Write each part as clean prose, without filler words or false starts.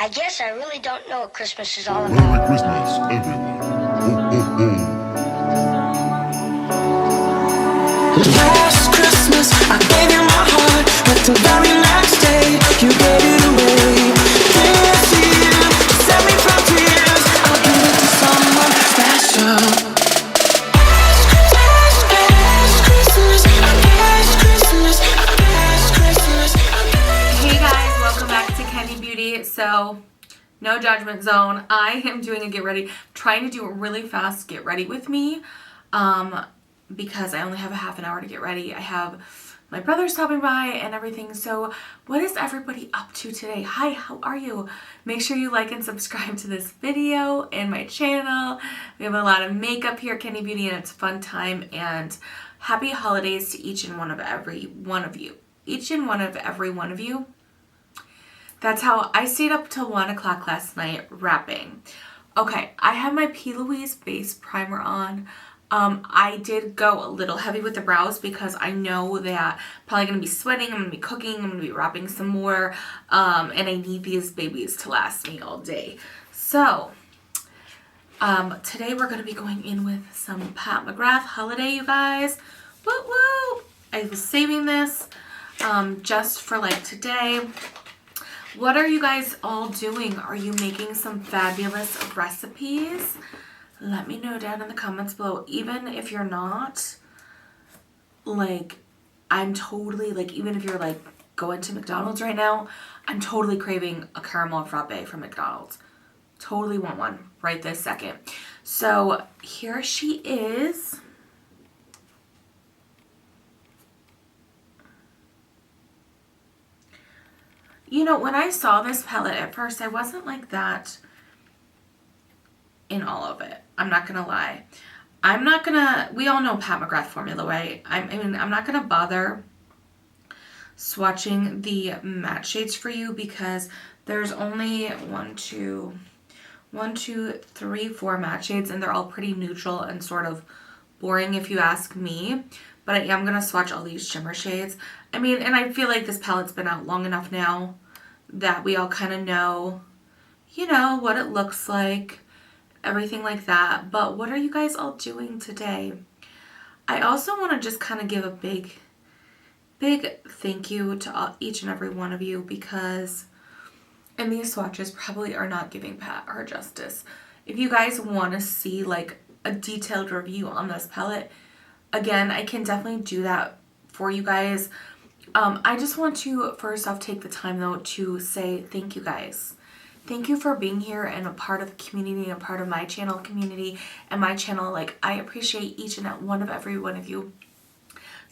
I guess I really don't know what Christmas is all about. Merry Christmas, everyone. Ho, ho, ho. Last Christmas, I gave you my heart, but the very next day, you gave it away. This year, set me from tears, I'll give it to someone special. Hey guys, welcome back to Kendi Beauty. So, no judgment zone. I am doing a get ready. I'm trying to do a really fast get ready with me. Because I only have a half an hour to get ready. I have my brother stopping by and everything. So what is everybody up to today? Hi, how are you? Make sure you like and subscribe to this video and my channel. We have a lot of makeup here at Kendi Beauty and it's a fun time. And happy holidays to each and one of every one of you. Each and one of every one of you. That's how I stayed up till 1 o'clock last night wrapping. Okay, I have my P. Louise base primer on. I did go a little heavy with the brows because I know that I'm probably going to be sweating, I'm going to be cooking, I'm going to be wrapping some more, and I need these babies to last me all day. So, today we're going to be going in with some Pat McGrath Holiday, you guys. Woo woo! I was saving this, just for like today. What are you guys all doing? Are you making some fabulous recipes? Let me know down in the comments below. Even if you're not, like, I'm totally, like, even if you're, like, going to McDonald's right now, I'm totally craving a caramel frappe from McDonald's. Totally want one right this second. So, here she is. You know, when I saw this palette at first, I wasn't like that in all of it. I'm not gonna lie. We all know Pat McGrath formula, right? I mean, I'm not gonna bother swatching the matte shades for you because there's only 1, 2, 3, 4 matte shades and they're all pretty neutral and sort of boring if you ask me. But I am gonna swatch all these shimmer shades. I mean, and I feel like this palette's been out long enough now that we all kind of know, you know, what it looks like. Everything like that. But what are you guys all doing today? I also want to just kind of give a big thank you to each and every one of you because and these swatches probably are not giving Pat her justice. If you guys want to see like a detailed review on this palette, again, I can definitely do that for you guys. I just want to first off take the time though to say thank you guys. Thank you for being here and a part of the community, a part of my channel community and my channel. Like, I appreciate each and every one of you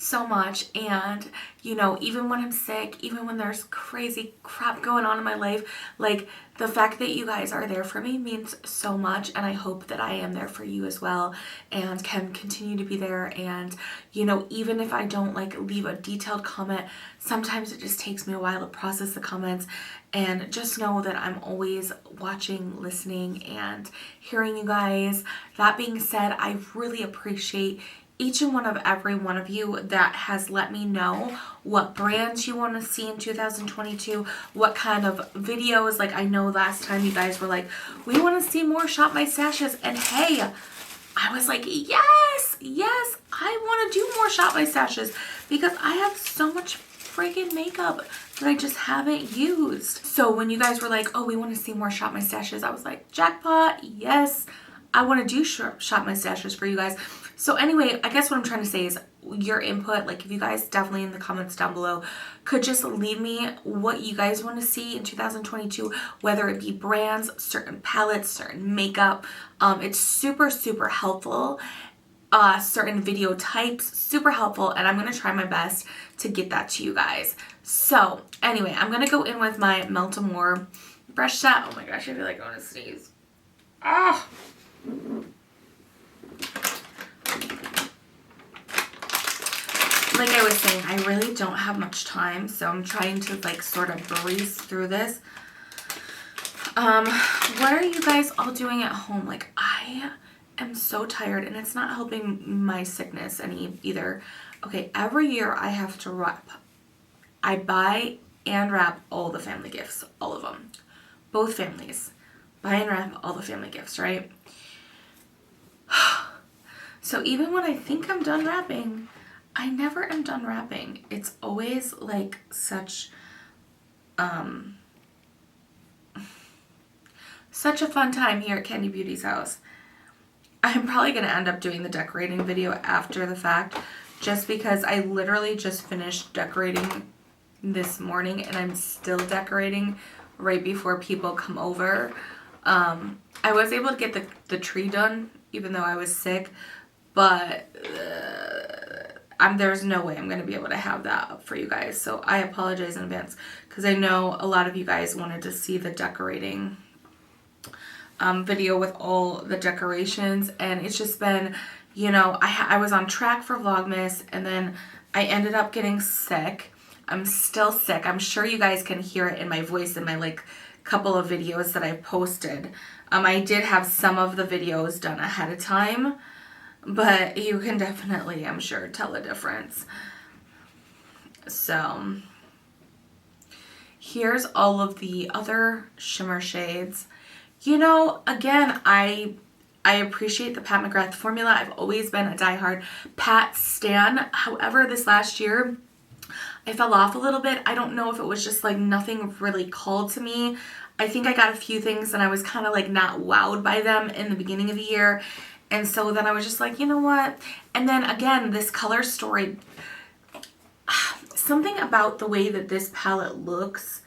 so much. And, you know, even when I'm sick, even when there's crazy crap going on in my life, like, the fact that you guys are there for me means so much. And I hope that I am there for you as well and can continue to be there. And, you know, even if I don't, like, leave a detailed comment, sometimes it just takes me a while to process the comments. And just know that I'm always watching, listening, and hearing you guys. That being said, I really appreciate each and every one of you that has let me know what brands you want to see in 2022, what kind of videos. Like, I know last time you guys were like, we want to see more Shop My Stashes, and hey, I was like, yes, I want to do more Shop My Stashes because I have so much freaking makeup that I just haven't used. So when you guys were like, oh, we want to see more Shop My Stashes, I was like, jackpot, yes, I want to do Shop My Stashes for you guys. So anyway, I guess what I'm trying to say is your input, like if you guys definitely in the comments down below could just leave me what you guys want to see in 2022, whether it be brands, certain palettes, certain makeup. It's super helpful. Certain video types, super helpful, and I'm going to try my best to get that to you guys. So anyway, I'm going to go in with my Melt Amor brush set. Oh my gosh, I feel like I want to sneeze. Ah! Like I was saying, I really don't have much time, so I'm trying to like sort of breeze through this. What are you guys all doing at home? Like, I am so tired and it's not helping my sickness any either. Okay, every year I have to wrap. I buy and wrap all the family gifts, all of them. both families. Buy and wrap all the family gifts, right? So even when I think I'm done wrapping, I never am done wrapping. It's always like such a fun time here at Kendi Beauty's house. I'm probably going to end up doing the decorating video after the fact, just because I literally just finished decorating this morning and I'm still decorating right before people come over. I was able to get the tree done even though I was sick, but there's no way I'm going to be able to have that up for you guys. So I apologize in advance because I know a lot of you guys wanted to see the decorating video with all the decorations, and it's just been, you know, I was on track for Vlogmas and then I ended up getting sick. I'm still sick. I'm sure you guys can hear it in my voice in my like couple of videos that I posted. I did have some of the videos done ahead of time, but you can definitely, I'm sure, tell the difference. So here's all of the other shimmer shades. You know, again, I appreciate the Pat McGrath formula. I've always been a diehard Pat stan. However, this last year, I fell off a little bit. I don't know if it was just like nothing really called to me. I think I got a few things and I was kind of like not wowed by them in the beginning of the year. And so then I was just like, you know what? And then again, this color story, something about the way that this palette looks,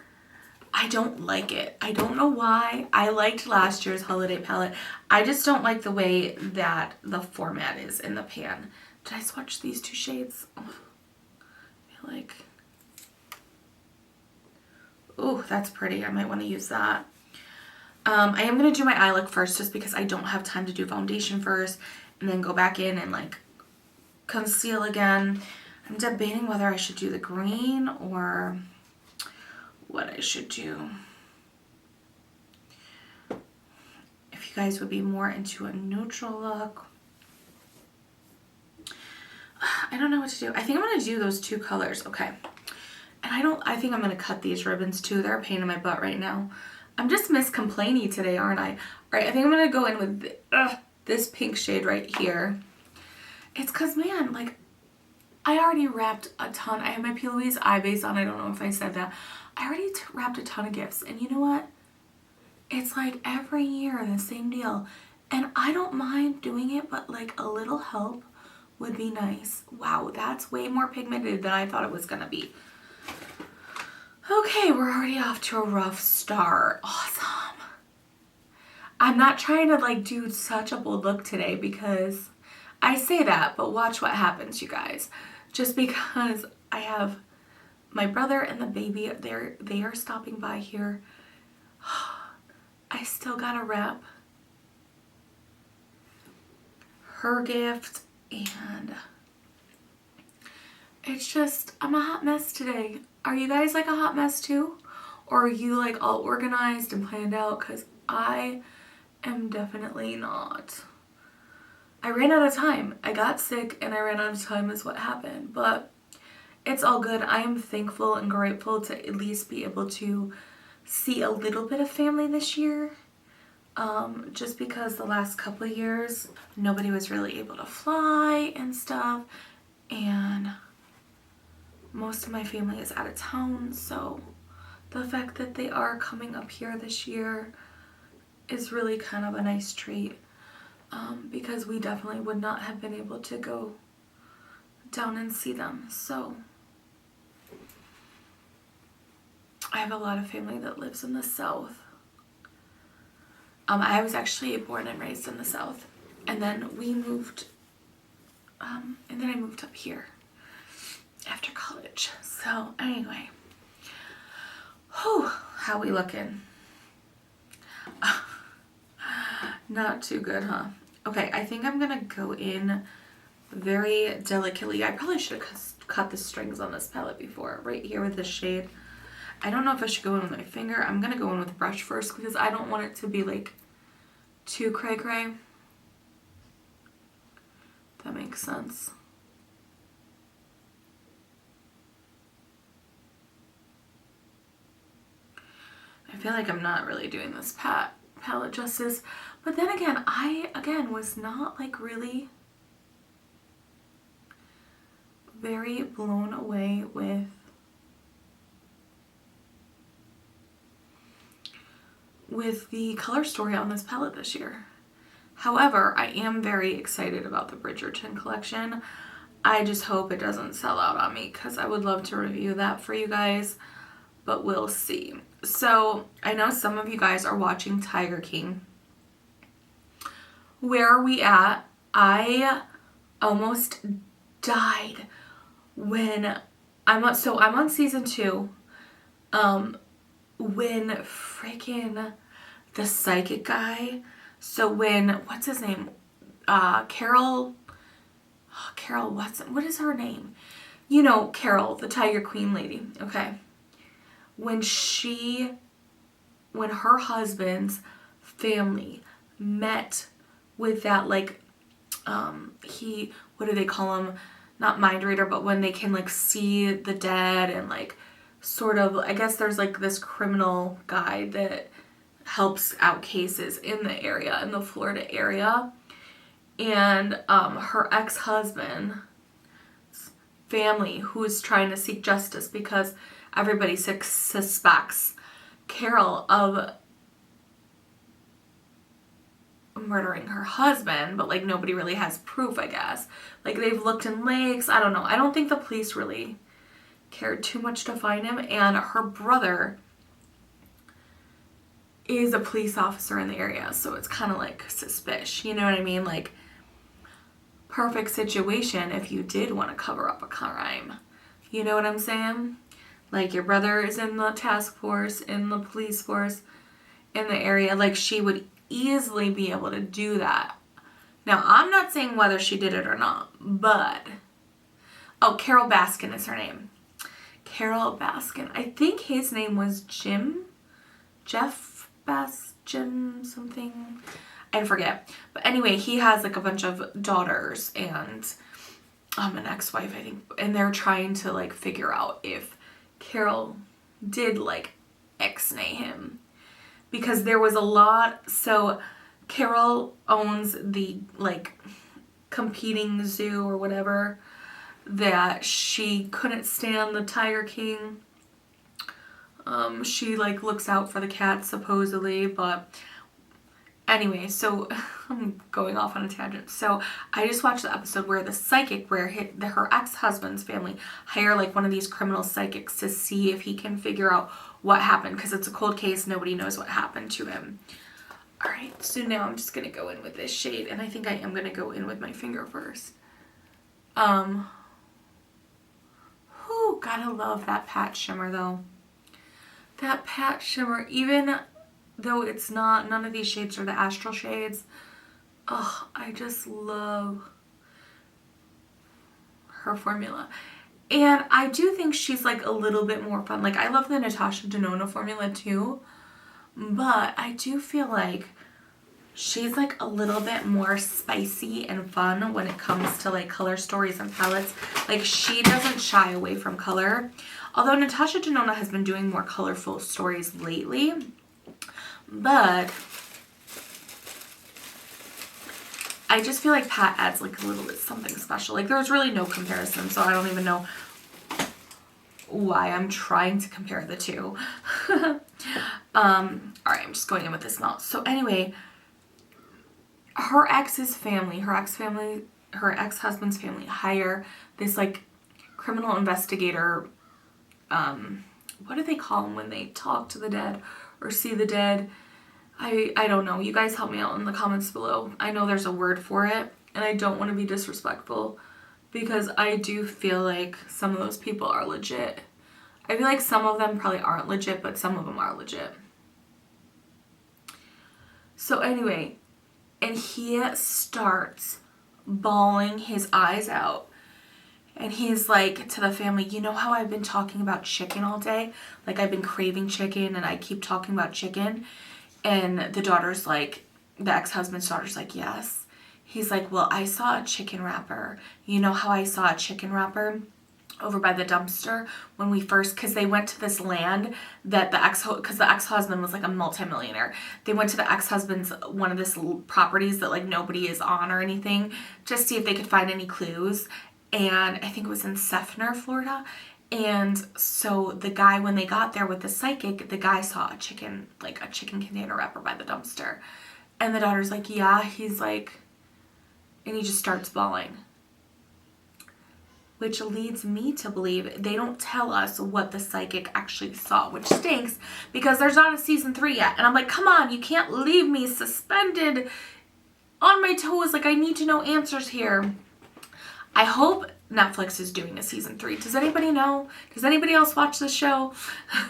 I don't like it. I don't know why. I liked last year's holiday palette. I just don't like the way that the format is in the pan. Did I swatch these two shades? Oh, I feel like, oh, that's pretty. I might want to use that. I am going to do my eye look first just because I don't have time to do foundation first and then go back in and like conceal again. I'm debating whether I should do the green or what I should do. If you guys would be more into a neutral look. I don't know what to do. I think I'm going to do those two colors. Okay. And I think I'm going to cut these ribbons too. They're a pain in my butt right now. I'm just Miss Complainy today, aren't I? All right, I think I'm going to go in with this pink shade right here. It's because, man, like, I already wrapped a ton. I have my P. Louise eye base on. I don't know if I said that. I already wrapped a ton of gifts. And you know what? It's like every year the same deal. And I don't mind doing it, but like a little help would be nice. Wow, that's way more pigmented than I thought it was going to be. Okay, we're already off to a rough start. Awesome. I'm not trying to like do such a bold look today because I say that, but watch what happens, you guys. Just because I have my brother and the baby, they are stopping by here. I still gotta wrap her gift, and it's just, I'm a hot mess today. Are you guys like a hot mess too? Or are you like all organized and planned out? Because I am definitely not. I ran out of time. I got sick and I ran out of time is what happened. But it's all good. I am thankful and grateful to at least be able to see a little bit of family this year. Just because the last couple of years, nobody was really able to fly and stuff. And most of my family is out of town. So the fact that they are coming up here this year is really kind of a nice treat. Because we definitely would not have been able to go down and see them. So I have a lot of family that lives in the South. I was actually born and raised in the South, and then we moved, and then I moved up here after college. So anyway, whew, how we looking? Not too good, huh? Okay, I think I'm gonna go in very delicately. I probably should have cut the strings on this palette before, right here with this shade. I don't know if I should go in with my finger. I'm gonna go in with the brush first because I don't want it to be like too cray-cray. That makes sense. I feel like I'm not really doing this palette justice. But then again, I was not like really very blown away with the color story on this palette this year. However, I am very excited about the Bridgerton collection. I just hope it doesn't sell out on me because I would love to review that for you guys, but we'll see. So I know some of you guys are watching Tiger King. Where are we at? I almost died when I'm on season 2. When freaking the psychic guy, so when, what's his name? Carol, what is her name? You know, Carol, the Tiger Queen lady, okay. When her husband's family met with that, like, what do they call him? Not mind reader, but when they can, like, see the dead and, like, sort of, I guess there's, like, this criminal guy that helps out cases in the area, in the Florida area. And her ex-husband's family, who is trying to seek justice because everybody suspects Carol of murdering her husband, but like nobody really has proof, I guess. Like they've looked in lakes, I don't know. I don't think the police really cared too much to find him, and her brother is a police officer in the area, so it's kind of like suspicious, you know what I mean? Like perfect situation if you did want to cover up a crime. You know what I'm saying? Like your brother is in the task force, in the police force, in the area. Like she would easily be able to do that. Now, I'm not saying whether she did it or not, but... Oh, Carol Baskin is her name. Carol Baskin. I think his name was Jim something. I forget. But anyway, he has like a bunch of daughters and an ex-wife, I think. And they're trying to like figure out if Carol did like ex-nay him. Because there was a lot, so Carol owns the like competing zoo or whatever, that she couldn't stand the Tiger King. She like looks out for the cats supposedly, but anyway, so I'm going off on a tangent. So I just watched the episode where the psychic, where her ex-husband's family hire like one of these criminal psychics to see if he can figure out what happened, because it's a cold case, nobody knows what happened to him. Alright, so now I'm just going to go in with this shade, and I think I am going to go in with my finger first. Gotta love that pat shimmer though. That pat shimmer, even though it's not, none of these shades are the astral shades, oh, I just love her formula. And I do think she's like a little bit more fun. Like I love the Natasha Denona formula too, but I do feel like she's like a little bit more spicy and fun when it comes to like color stories and palettes. Like she doesn't shy away from color. Although Natasha Denona has been doing more colorful stories lately, but I just feel like Pat adds like a little bit something special. Like there's really no comparison, so I don't even know why I'm trying to compare the two. Alright, I'm just going in with this mouth. So anyway, her ex-husband's family hire this like criminal investigator. What do they call them when they talk to the dead or see the dead? I don't know. You guys help me out in the comments below. I know there's a word for it, and I don't want to be disrespectful because I do feel like some of those people are legit. I feel like some of them probably aren't legit, but some of them are legit. So anyway, and he starts bawling his eyes out. And he's like to the family, you know how I've been talking about chicken all day? Like I've been craving chicken and I keep talking about chicken. And the daughter's like, the ex-husband's daughter's like, yes. He's like, well, I saw a chicken wrapper. You know how I saw a chicken wrapper? over by the dumpster when we first, because they went to this land that because the ex-husband was like a multimillionaire. They went to the ex-husband's one of this properties that like nobody is on or anything, just see if they could find any clues. And I think it was in Seffner, Florida. And so the guy, when they got there with the psychic, the guy saw a chicken container wrapper by the dumpster. And the daughter's like, yeah, he's like, and he just starts bawling. Which leads me to believe they don't tell us what the psychic actually saw, which stinks because there's not a season 3 yet. And I'm like, come on, you can't leave me suspended on my toes. Like, I need to know answers here. I hope Netflix is doing a season 3. Does anybody know? Does anybody else watch this show?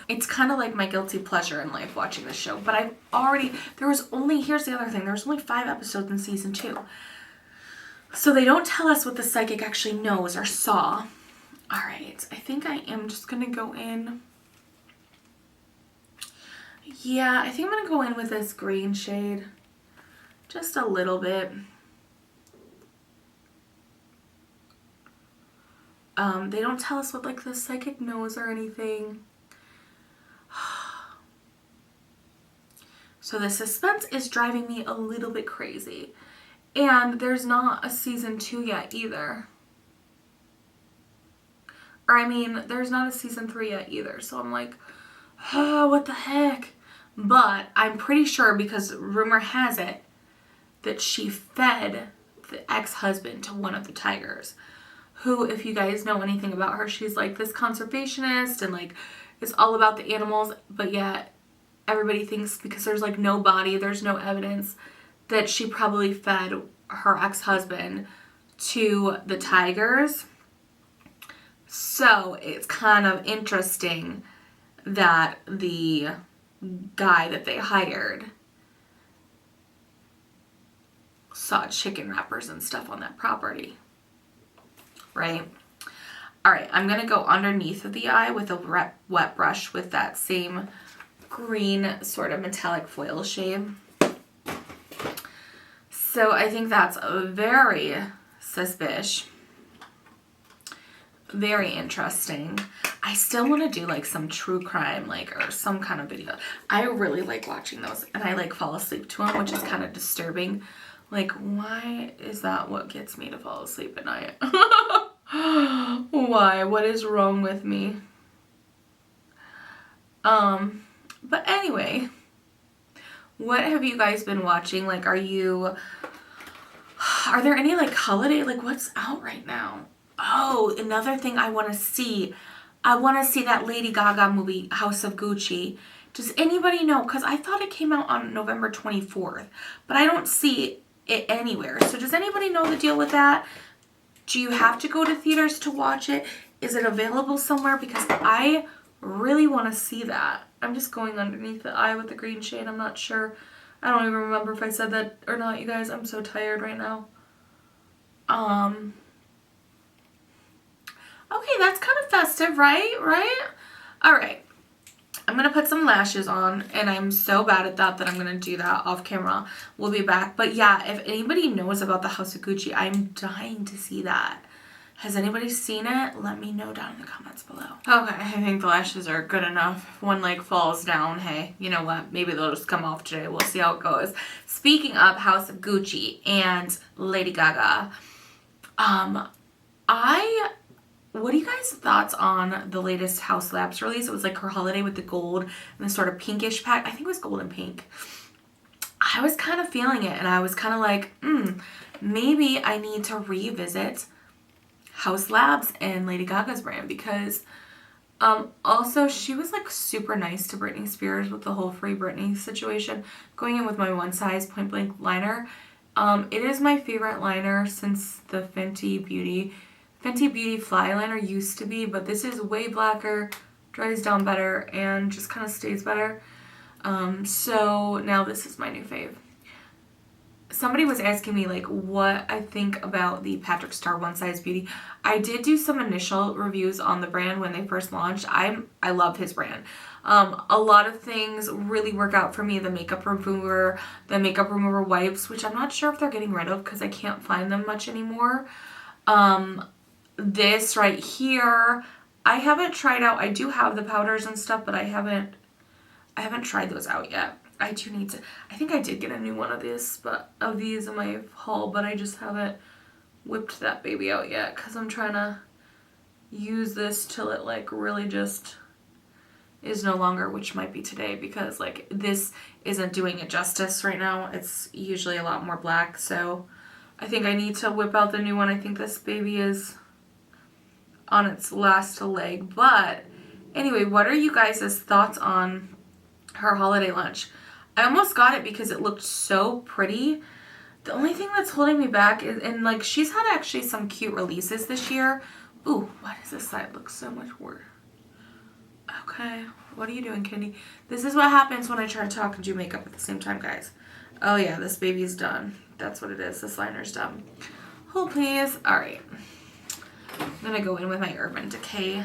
It's kind of like my guilty pleasure in life watching this show. But I've already, here's the other thing. There was only 5 episodes in season 2. So they don't tell us what the psychic actually knows or saw. All right, I think I am just going to go in. Yeah, I think I'm going to go in with this green shade. Just a little bit. They don't tell us what like the psychic knows or anything. So the suspense is driving me a little bit crazy. And there's not a season 2 yet either. Or I mean, there's not a season 3 yet either. So I'm like, oh, what the heck? But I'm pretty sure, because rumor has it that she fed the ex-husband to one of the tigers. Who, if you guys know anything about her, she's like this conservationist and like it's all about the animals. But yet everybody thinks because there's like no body, there's no evidence, that she probably fed her ex-husband to the tigers. So it's kind of interesting that the guy that they hired saw chicken wrappers and stuff on that property. Right? Alright, I'm going to go underneath of the eye with a wet brush with that same green sort of metallic foil shade. So I think that's very suspicious. Very interesting. I still want to do like some true crime, like, or some kind of video. I really like watching those, and I like fall asleep to them, which is kind of disturbing. Like, why is that what gets me to fall asleep at night? Why? What is wrong with me? But anyway, what have you guys been watching? Like, are there any like holiday, like what's out right now? Oh, another thing I want to see. I want to see that Lady Gaga movie, House of Gucci. Does anybody know? Because I thought it came out on November 24th, but I don't see it anywhere. So does anybody know the deal with that? Do you have to go to theaters to watch it? Is it available somewhere? Because I really want to see that. I'm just going underneath the eye with the green shade. I'm not sure. I don't even remember if I said that or not, you guys. I'm so tired right now. Okay, that's kind of festive, right? Right? All right. I'm going to put some lashes on, and I'm so bad at that I'm going to do that off camera. We'll be back. But yeah, if anybody knows about the House of Gucci, I'm dying to see that. Has anybody seen it? Let me know down in the comments below. Okay, I think the lashes are good enough. If one like falls down, hey, you know what? Maybe they'll just come off today. We'll see how it goes. Speaking of House of Gucci and Lady Gaga, what are you guys' thoughts on the latest House Labs release? It was like her holiday with the gold and the sort of pinkish pack. I think it was gold and pink. I was kind of feeling it, and I was kind of like, maybe I need to revisit House Labs and Lady Gaga's brand, because also she was like super nice to Britney Spears with the whole Free Britney situation. Going in with my one size point blank liner. It is my favorite liner since the Fenty Beauty Fly liner used to be, but this is way blacker, dries down better, and just kind of stays better. So now this is my new fave. Somebody was asking me like what I think about the Patrick Star One Size Beauty. I did do some initial reviews on the brand when they first launched. I love his brand. A lot of things really work out for me. The makeup remover wipes, which I'm not sure if they're getting rid of because I can't find them much anymore. this right here, I haven't tried out. I do have the powders and stuff, but I haven't tried those out yet. I do need to. I think I did get a new one of these in my haul, but I just haven't whipped that baby out yet because I'm trying to use this till it like really just is no longer, which might be today, because like this isn't doing it justice right now. It's usually a lot more black, so I think I need to whip out the new one. I think this baby is on its last leg. But anyway, what are you guys' thoughts on her holiday lunch? I almost got it because it looked so pretty. The only thing that's holding me back is, and like she's had actually some cute releases this year. Ooh, why does this side look so much worse? Okay, what are you doing, Kendi? This is what happens when I try to talk and do makeup at the same time, guys. Oh yeah, this baby's done. That's what it is. This liner's done. Hold please. Alright. I'm gonna go in with my Urban Decay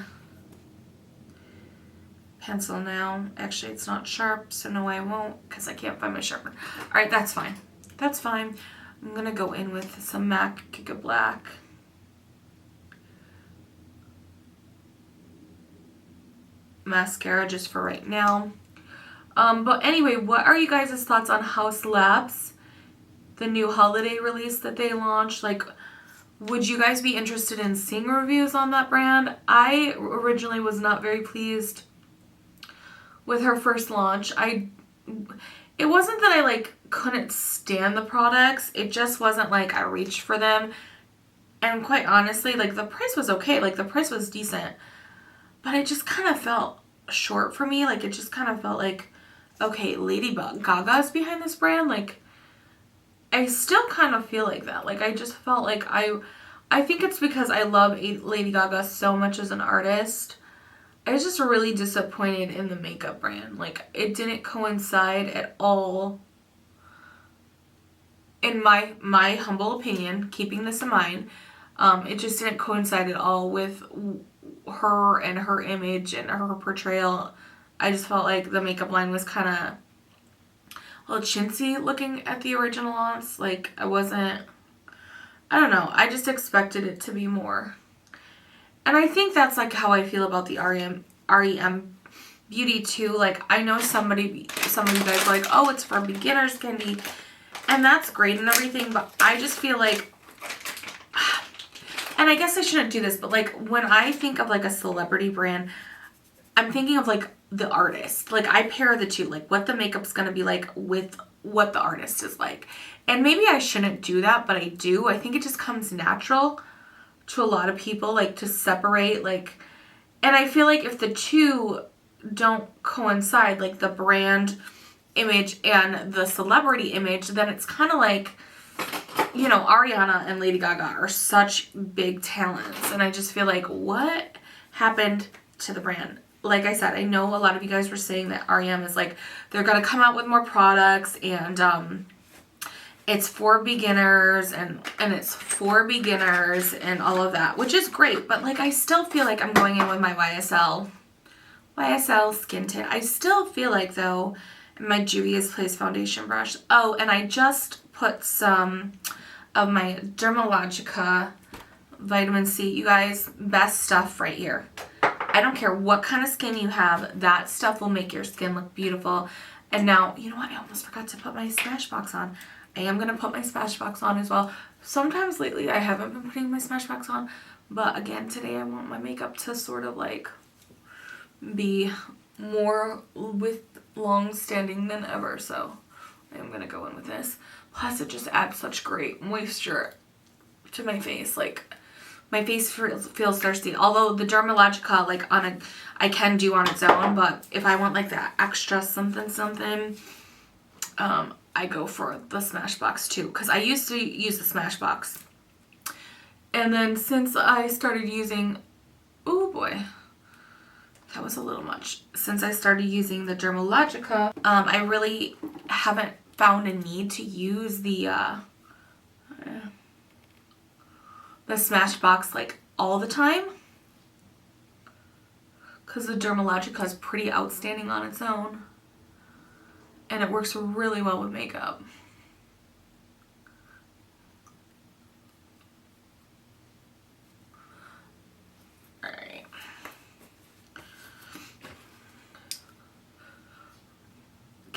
pencil now. Actually, it's not sharp, so no, I won't, because I can't find my sharpener. Alright, that's fine. That's fine. I'm gonna go in with some MAC Giga Black. Mascara just for right now. But anyway, what are you guys' thoughts on House Labs, the new holiday release that they launched? Like, would you guys be interested in seeing reviews on that brand? I originally was not very pleased with her first launch. It wasn't that I like couldn't stand the products, it just wasn't like I reached for them. And quite honestly, like the price was okay, like the price was decent, but it just kind of felt short for me. Like it just kind of felt like, okay, Lady Gaga's behind this brand. Like I still kind of feel like that. Like I just felt like I think it's because I love Lady Gaga so much as an artist. I was just really disappointed in the makeup brand. Like it didn't coincide at all, in my humble opinion, keeping this in mind. It just didn't coincide at all with her and her image and her portrayal. I just felt like the makeup line was kind of a little chintzy looking at the original ones. Like I don't know. I just expected it to be more. And I think that's like how I feel about the REM beauty too. Like I know some of you guys are like, oh, it's for beginners, Kendi. And that's great and everything, but I just feel like, and I guess I shouldn't do this, but like when I think of like a celebrity brand, I'm thinking of like the artist. Like I pair the two, like what the makeup's gonna be like with what the artist is like. And maybe I shouldn't do that, but I do. I think it just comes natural to a lot of people, like to separate, like, and I feel like if the two don't coincide, like the brand image and the celebrity image, then it's kind of like, you know, Ariana and Lady Gaga are such big talents, and I just feel like, what happened to the brand? Like I said, I know a lot of you guys were saying that REM is like, they're gonna come out with more products, and it's for beginners, and it's for beginners and all of that, which is great, but like I still feel like I'm going in with my YSL skin tint. I still feel like though, my Juvias Place foundation brush. Oh, and I just put some of my Dermalogica vitamin C. You guys, best stuff right here. I don't care what kind of skin you have, that stuff will make your skin look beautiful. And now, you know what? I almost forgot to put my Smashbox on. I am going to put my Smashbox on as well. Sometimes lately I haven't been putting my Smashbox on, but again, today I want my makeup to sort of like be more with long standing than ever, so I am gonna go in with this. Plus it just adds such great moisture to my face. Like my face feels thirsty, although the Dermalogica like I can do on its own, but if I want like that extra something I go for the Smashbox too, because I used to use the Smashbox, and then since I started using, oh boy, that was a little much. Since I started using the Dermalogica, I really haven't found a need to use the Smashbox like all the time, because the Dermalogica is pretty outstanding on its own, and it works really well with makeup.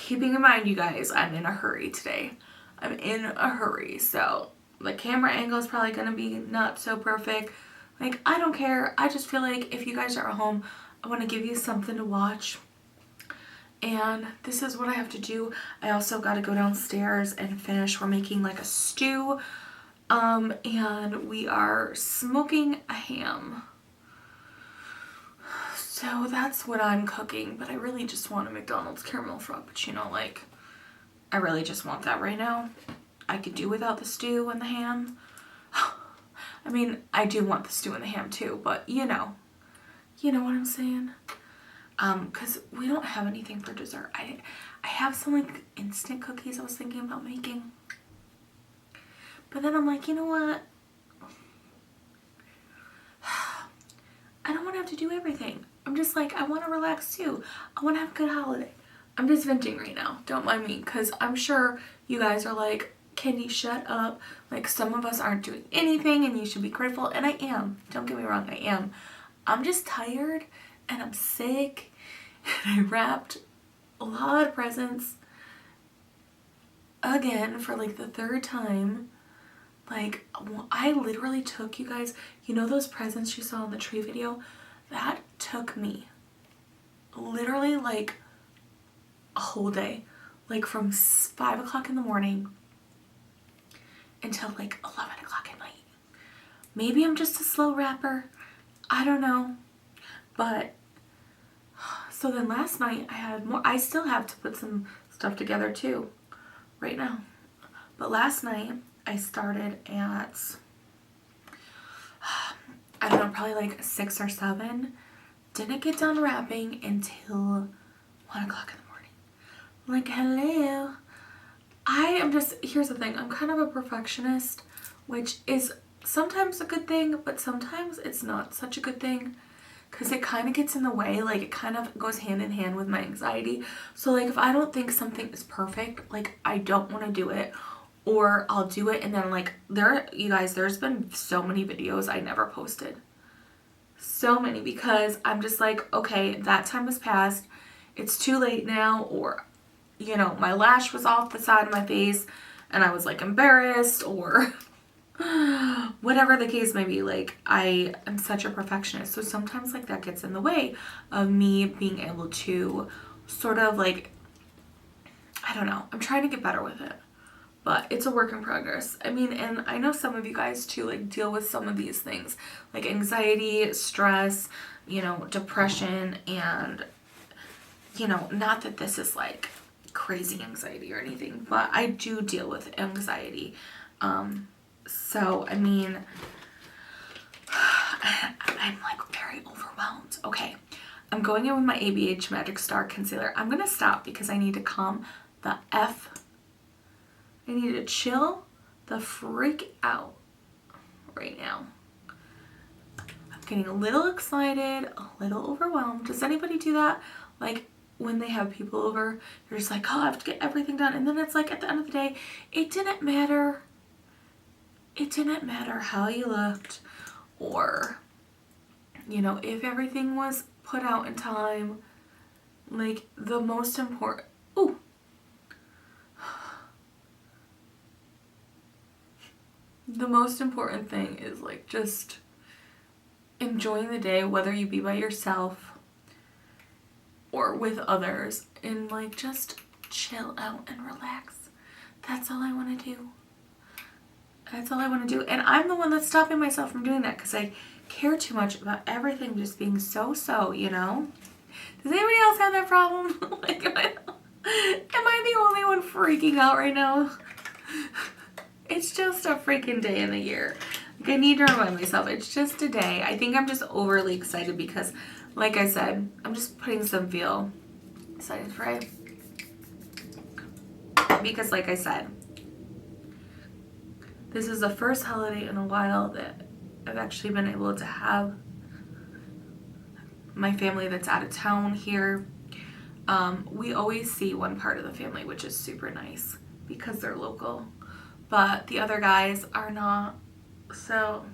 keeping in mind, you guys, I'm in a hurry today. I'm in a hurry, so the camera angle is probably going to be not so perfect. Like, I don't care. I just feel like if you guys are at home, I want to give you something to watch. And this is what I have to do. I also got to go downstairs and finish. We're making like a stew. And we are smoking a ham. So that's what I'm cooking. But I really just want a McDonald's caramel frappuccino. Like, I really just want that right now. I could do without the stew and the ham. I mean, I do want the stew and the ham too, but you know what I'm saying? Because we don't have anything for dessert. I have some like instant cookies I was thinking about making. But then I'm like, you know what? I don't want to have to do everything. I'm just like, I want to relax too. I want to have a good holiday. I'm just venting right now. Don't mind me, because I'm sure you guys are like, Kendi, shut up. Like, some of us aren't doing anything and you should be grateful. And I am. Don't get me wrong, I am. I'm just tired and I'm sick. And I wrapped a lot of presents again for like the third time. Like, I literally took, you guys, you know those presents you saw in the tree video? That took me literally like a whole day. Like from 5 o'clock in the morning until like 11 o'clock at night. Maybe I'm just a slow wrapper. I don't know. But, so then last night I had more. I still have to put some stuff together too, right now. But last night I started at, I don't know, probably like 6 or 7. Didn't get done wrapping until 1 o'clock in the morning. Like, hello. I am just, here's the thing, I'm kind of a perfectionist, which is sometimes a good thing, but sometimes it's not such a good thing, because it kind of gets in the way. Like, it kind of goes hand in hand with my anxiety. So like, if I don't think something is perfect, like, I don't want to do it, or I'll do it and then like, you guys, there's been so many videos I never posted. So many, because I'm just like, okay, that time has passed, it's too late now, or you know, my lash was off the side of my face and I was like embarrassed, or whatever the case may be. Like, I am such a perfectionist, so sometimes like that gets in the way of me being able to sort of like, I don't know, I'm trying to get better with it, but it's a work in progress. I mean, and I know some of you guys too like deal with some of these things, like anxiety, stress, you know, depression, and you know, not that this is like crazy anxiety or anything, but I do deal with anxiety. So I mean, I'm like very overwhelmed. Okay, I'm going in with my ABH Magic Star Concealer. I'm gonna stop because I need to calm the F. I need to chill the freak out right now. I'm getting a little excited, a little overwhelmed. Does anybody do that? Like, when they have people over, you're just like, oh, I have to get everything done. And then it's like, at the end of the day, it didn't matter. It didn't matter how you looked, or, you know, if everything was put out in time. Like, the most important, the most important thing is like just enjoying the day, whether you be by yourself or with others, and like just chill out and relax. That's all I want to do. That's all I want to do. And I'm the one that's stopping myself from doing that because I care too much about everything just being so, you know? Does anybody else have that problem? Like, am I the only one freaking out right now? It's just a freaking day in the year. Like, I need to remind myself, it's just a day. I think I'm just overly excited because, like I said, I'm just putting some feel excited for it. Because, like I said, this is the first holiday in a while that I've actually been able to have my family that's out of town here. We always see one part of the family, which is super nice because they're local, but the other guys are not. So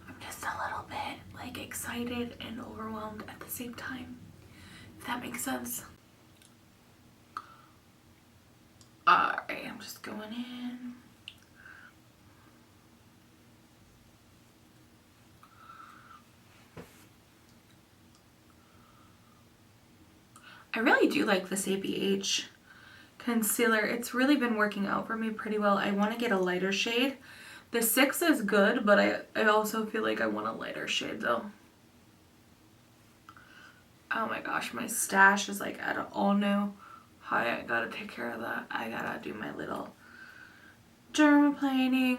I'm just a little bit like excited and overwhelmed at the same time. if that makes sense. Alright, I'm just going in. I really do like this ABH concealer. It's really been working out for me pretty well. I want to get a lighter shade. The 6 is good, but I also feel like I want a lighter shade though. Oh my gosh, my stash is like at an all new high. I gotta take care of that. I gotta do my little dermaplaning.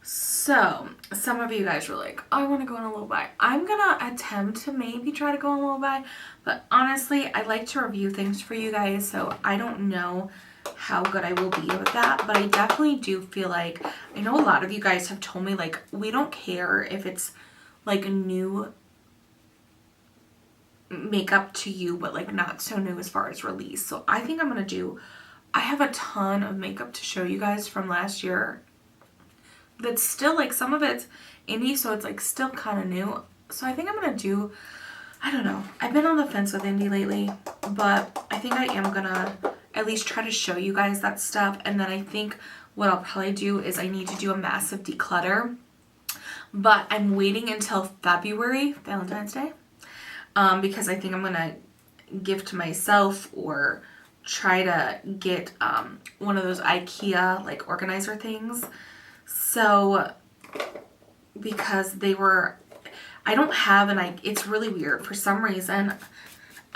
So, some of you guys were like, oh, I want to go on a low buy. I'm going to attempt to maybe try to go on a low buy. But honestly, I like to review things for you guys. So, I don't know how good I will be with that. But I definitely do feel like, I know a lot of you guys have told me, like, we don't care if it's, like, new makeup to you, but, like, not so new as far as release. So, I think I'm going to do, I have a ton of makeup to show you guys from last year. That's still like, some of it's indie, so it's like still kind of new. So I think I'm gonna do, I don't know, I've been on the fence with indie lately, but I think I am gonna at least try to show you guys that stuff. And then I think what I'll probably do is I need to do a massive declutter, but I'm waiting until February, Valentine's Day, because I think I'm gonna gift myself or try to get one of those IKEA like organizer things. So, because they were, I don't have it's really weird. For some reason,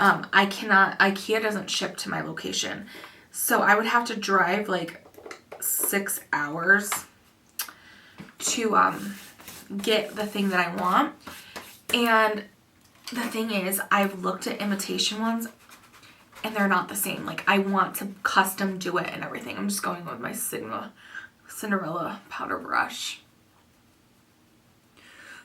IKEA doesn't ship to my location. So, I would have to drive like 6 hours to get the thing that I want. And the thing is, I've looked at imitation ones and they're not the same. Like, I want to custom do it and everything. I'm just going with my Cinderella powder brush.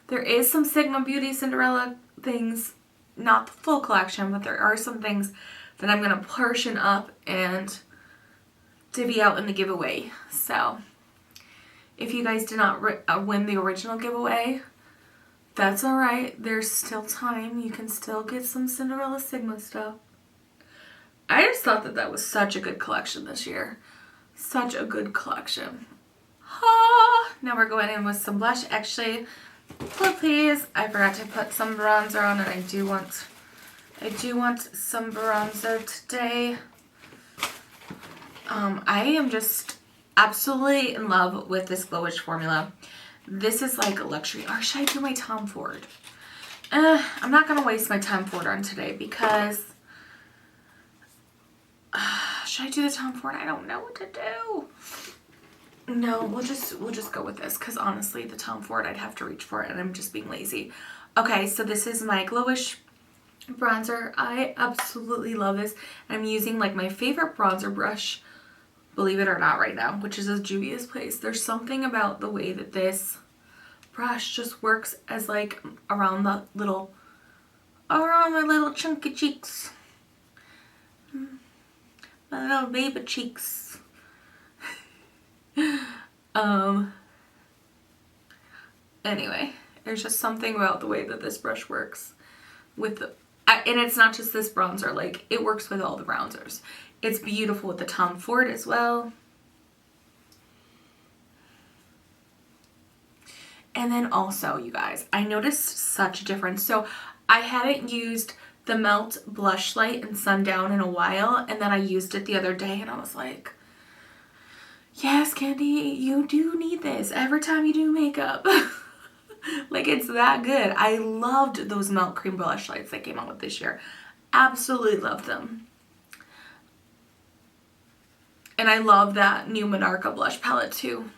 There is some Sigma Beauty Cinderella things, not the full collection, but there are some things that I'm going to portion up and divvy out in the giveaway. So, if you guys did not win the original giveaway, that's alright. There's still time. You can still get some Cinderella Sigma stuff. I just thought that that was such a good collection this year. Such a good collection. Now we're going in with some blush. Actually, please, I forgot to put some bronzer on, and I do want some bronzer today. I am just absolutely in love with this Glowish formula. This is like a luxury. Or should I do my Tom Ford? I'm not gonna waste my Tom Ford on today because should I do the Tom Ford? I don't know what to do. No, we'll just go with this because honestly, the Tom Ford, I'd have to reach for it and I'm just being lazy. Okay, so this is my Glowish bronzer. I absolutely love this. I'm using like my favorite bronzer brush, believe it or not, right now, which is a Juvias Place. There's something about the way that this brush just works as like around my little chunky cheeks. My little baby cheeks. Anyway, there's just something about the way that this brush works with the, and it's not just this bronzer, like it works with all the bronzers. It's beautiful with the Tom Ford as well. And then also, you guys, I noticed such a difference. So I hadn't used the Melt Blush Light in Sundown in a while, and then I used it the other day and I was like, yes, Kendi, you do need this every time you do makeup. Like, it's that good. I loved those Melt Cream Blush Lights that came out with this year. Absolutely loved them. And I love that new Monarcha blush palette too.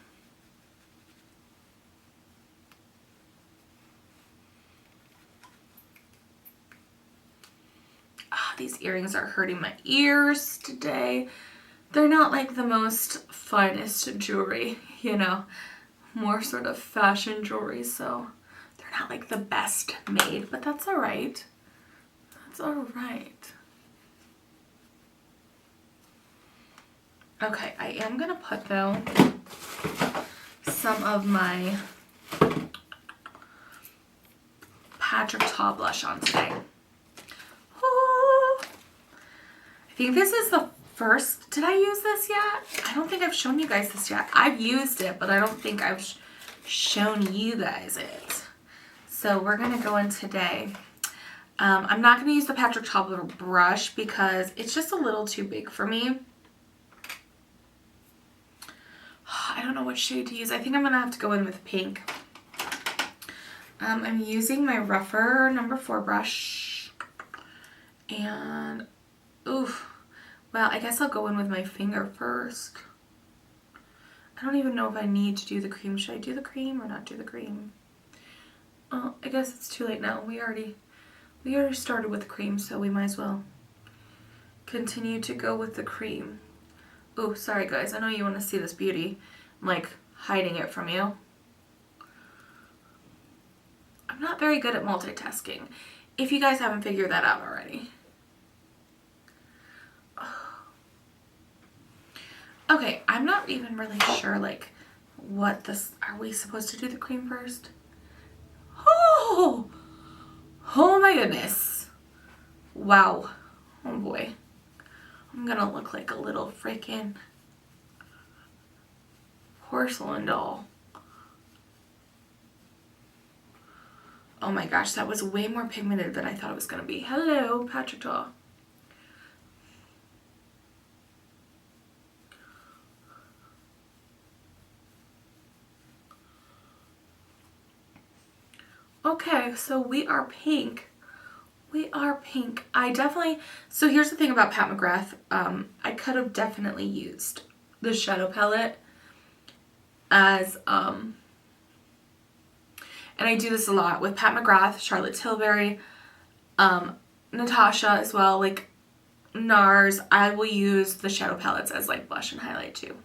These earrings are hurting my ears today. They're not like the most finest jewelry, you know, more sort of fashion jewelry, so they're not like the best made, but that's all right. That's alright. Okay, I am gonna put though some of my Patrick Ta blush on today. Ooh. I think this is the first. Did I use this yet? I don't think I've shown you guys this yet. I've used it, but I don't think I've shown you guys it. So we're gonna go in today. I'm not gonna use the Patrick Ta brush because it's just a little too big for me. I don't know what shade to use. I think I'm gonna have to go in with pink. I'm using my rougher number 4 brush, and oof. Well, I guess I'll go in with my finger first. I don't even know if I need to do the cream. Should I do the cream or not do the cream? Oh, I guess it's too late now. We already started with the cream, so we might as well continue to go with the cream. Oh, sorry guys. I know you want to see this beauty. I'm like hiding it from you. I'm not very good at multitasking, if you guys haven't figured that out already. Okay, I'm not even really sure like what this, are we supposed to do the cream first? Oh my goodness. Wow. Oh boy. I'm gonna look like a little freaking porcelain doll. Oh my gosh, that was way more pigmented than I thought it was gonna be. Hello, Patrick Ta. Okay, so we are pink. We are pink. I definitely, so here's the thing about Pat McGrath. I could have definitely used the shadow palette as, and I do this a lot with Pat McGrath, Charlotte Tilbury, Natasha as well, like NARS. I will use the shadow palettes as like blush and highlight too.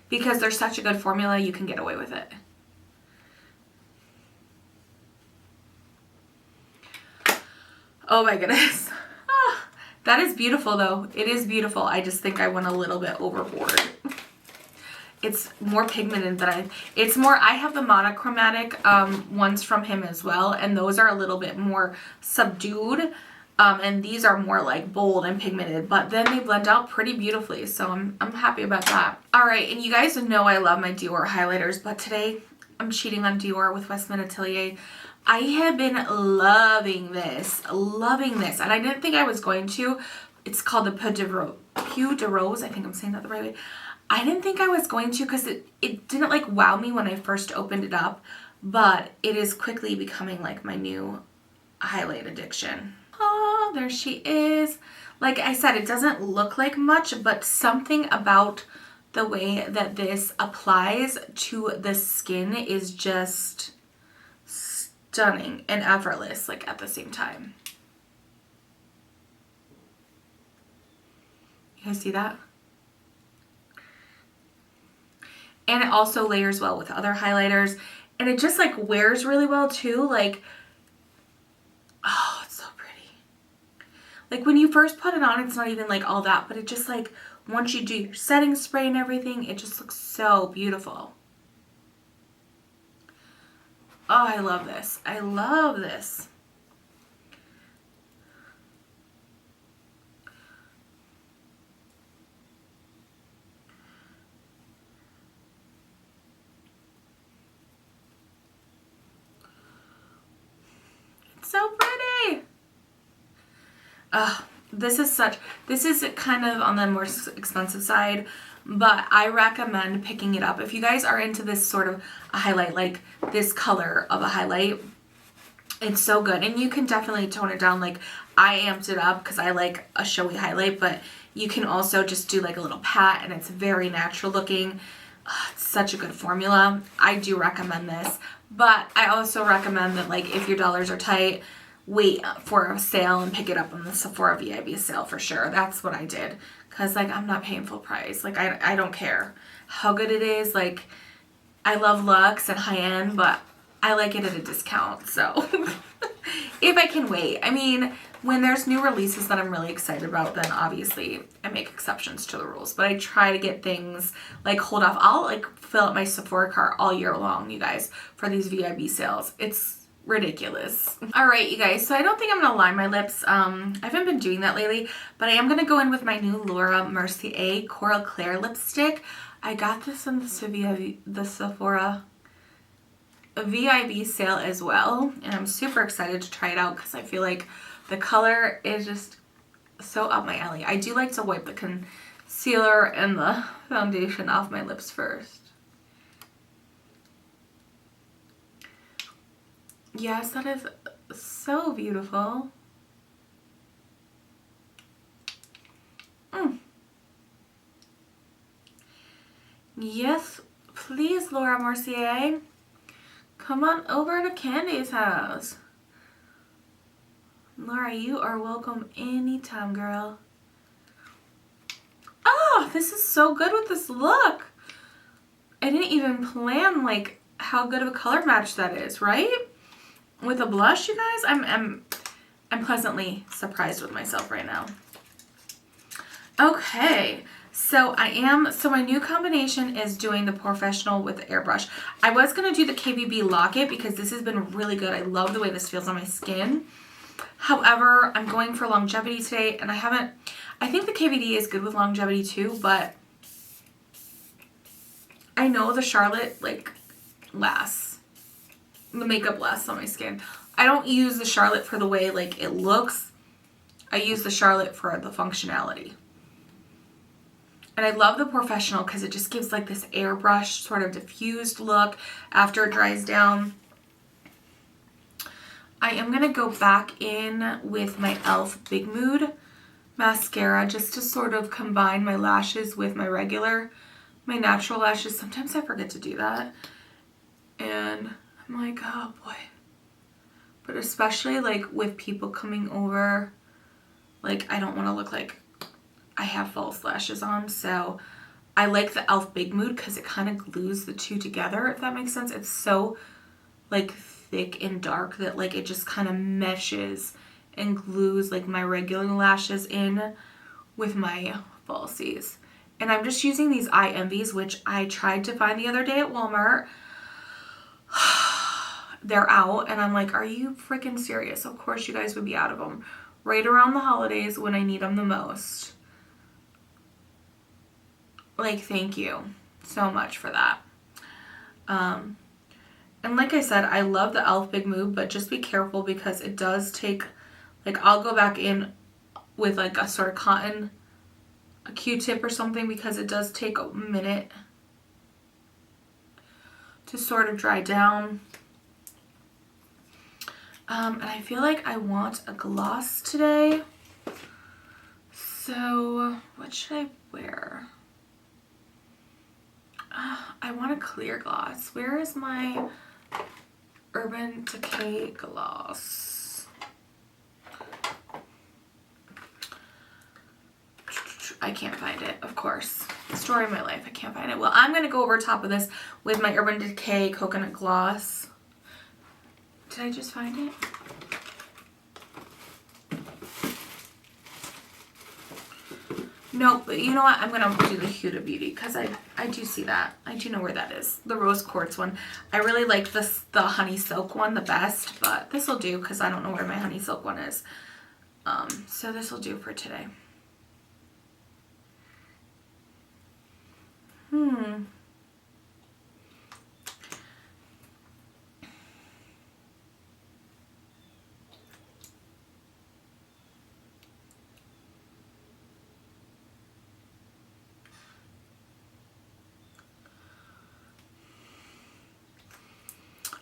Because they're such a good formula, you can get away with it. Oh my goodness. Ah, that is beautiful though. It is beautiful. I just think I went a little bit overboard. It's more pigmented than it's more, I have the monochromatic ones from him as well, and those are a little bit more subdued, and these are more like bold and pigmented, but then they blend out pretty beautifully, so I'm happy about that. All right, and you guys know I love my Dior highlighters, but today I'm cheating on Dior with Westman Atelier. I have been loving this, and I didn't think I was going to. It's called the Peau de Rose. I think I'm saying that the right way. I didn't think I was going to because it didn't like wow me when I first opened it up, but it is quickly becoming like my new highlight addiction. Oh, there she is. Like I said, it doesn't look like much, but something about the way that this applies to the skin is just stunning and effortless, like at the same time. You guys see that? And it also layers well with other highlighters, and it just like wears really well too. Like, oh, it's so pretty. Like when you first put it on, it's not even like all that, but it just like, once you do your setting spray and everything, it just looks so beautiful. Oh, I love this. I love this. It's so pretty. This is kind of on the more expensive side, but I recommend picking it up. If you guys are into this sort of a highlight, like this color of a highlight, it's so good. And you can definitely tone it down. Like I amped it up because I like a showy highlight, but you can also just do like a little pat and it's very natural looking. It's such a good formula. I do recommend this, but I also recommend that like if your dollars are tight, wait for a sale and pick it up on the Sephora VIB sale for sure. That's what I did, because like I'm not paying full price. Like I don't care how good it is. Like I love luxe and high end, but I like it at a discount, so if I can wait. I mean, when there's new releases that I'm really excited about, then obviously I make exceptions to the rules. But I try to get things like hold off. I'll like fill up my Sephora cart all year long, you guys, for these VIB sales. It's ridiculous. All right, you guys. So I don't think I'm gonna line my lips. I haven't been doing that lately, but I am gonna go in with my new Laura Mercier Coral Claire lipstick. I got this in the Sephora VIB sale as well, and I'm super excited to try it out because I feel like the color is just so up my alley. I do like to wipe the concealer and the foundation off my lips first. Yes, that is so beautiful. Yes, please, Laura Mercier. Come on over to Kendi's house. Laura, you are welcome anytime, girl. Oh, this is so good with this look. I didn't even plan like how good of a color match that is, right? With a blush, you guys. I'm pleasantly surprised with myself right now. Okay. So my new combination is doing the Professional with the airbrush. I was going to do the KVB Locket because this has been really good. I love the way this feels on my skin. However, I'm going for longevity today, and I think the KVD is good with longevity too, but I know the Charlotte like lasts. The makeup lasts on my skin. I don't use the Charlotte for the way like it looks. I use the Charlotte for the functionality. And I love the Professional because it just gives like this airbrush sort of diffused look after it dries down. I am going to go back in with my e.l.f. Big Mood mascara just to sort of combine my lashes with my natural lashes. Sometimes I forget to do that. And I'm like, oh boy. But especially like with people coming over, like I don't want to look like I have false lashes on, so I like the e.l.f. Big Mood because it kind of glues the two together, if that makes sense. It's so like thick and dark that like it just kind of meshes and glues like my regular lashes in with my falsies. And I'm just using these Eye Envies, which I tried to find the other day at Walmart. They're out, and I'm like, are you freaking serious? Of course you guys would be out of them right around the holidays when I need them the most. Like, thank you so much for that. And like I said, I love the e.l.f. Big Mood, but just be careful because it does take, like, I'll go back in with like a sort of a Q-tip or something because it does take a minute to sort of dry down. And I feel like I want a gloss today. So what should I wear? I want a clear gloss. Where is my Urban Decay gloss? I can't find it, of course. Story of my life, I can't find it. Well, I'm going to go over top of this with my Urban Decay Coconut Gloss. Did I just find it? Nope, but you know what? I'm going to do the Huda Beauty because I do see that. I do know where that is. The Rose Quartz one. I really like the Honey Silk one the best, but this will do because I don't know where my Honey Silk one is. So this will do for today.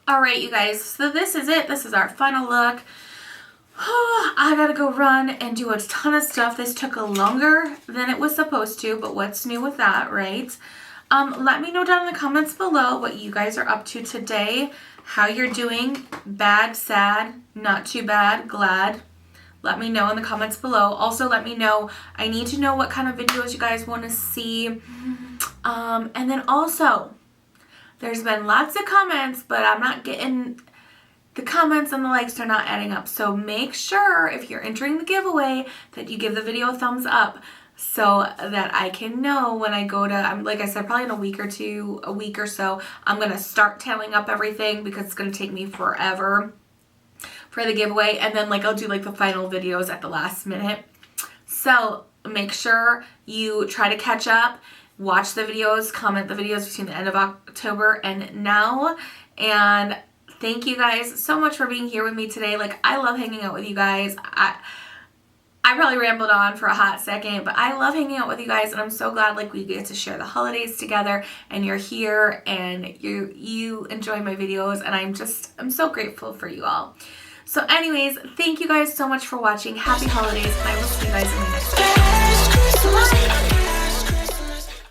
Alright, you guys, so this is it. This is our final look. Oh, I gotta go run and do a ton of stuff. This took longer than it was supposed to, but what's new with that, right? Let me know down in the comments below what you guys are up to today, how you're doing, bad, sad, not too bad, glad. Let me know in the comments below. Also, let me know, I need to know what kind of videos you guys want to see. And then also, there's been lots of comments, but I'm not getting the comments and the likes are not adding up. So make sure if you're entering the giveaway that you give the video a thumbs up so that I can know when I go to, like I said, probably in a week or so, I'm going to start tallying up everything because it's going to take me forever for the giveaway. And then like I'll do like the final videos at the last minute. So make sure you try to catch up, watch the videos, comment the videos between the end of October and now. And thank you guys so much for being here with me today. Like, I love hanging out with you guys. I probably rambled on for a hot second, but I love hanging out with you guys, and I'm so glad like we get to share the holidays together, and you're here and you enjoy my videos, and I'm so grateful for you all. So anyways, thank you guys so much for watching. Happy holidays, and I will see you guys in the next video.